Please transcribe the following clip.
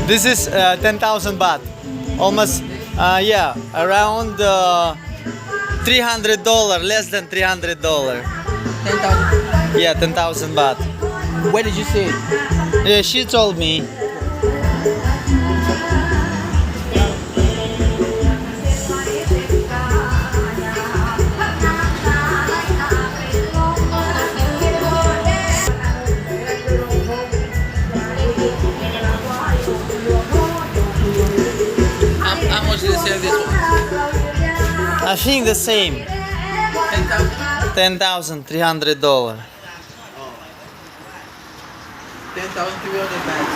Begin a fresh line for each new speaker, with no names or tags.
This is 10,000 baht. Almost, yeah, around $300, less than $300.
10,000.
Yeah, 10,000 baht.
Where did you see it?
Yeah, she told me.
How much did they sell this one?
I think the same.
10,000.
$10,300.
10,300 bags.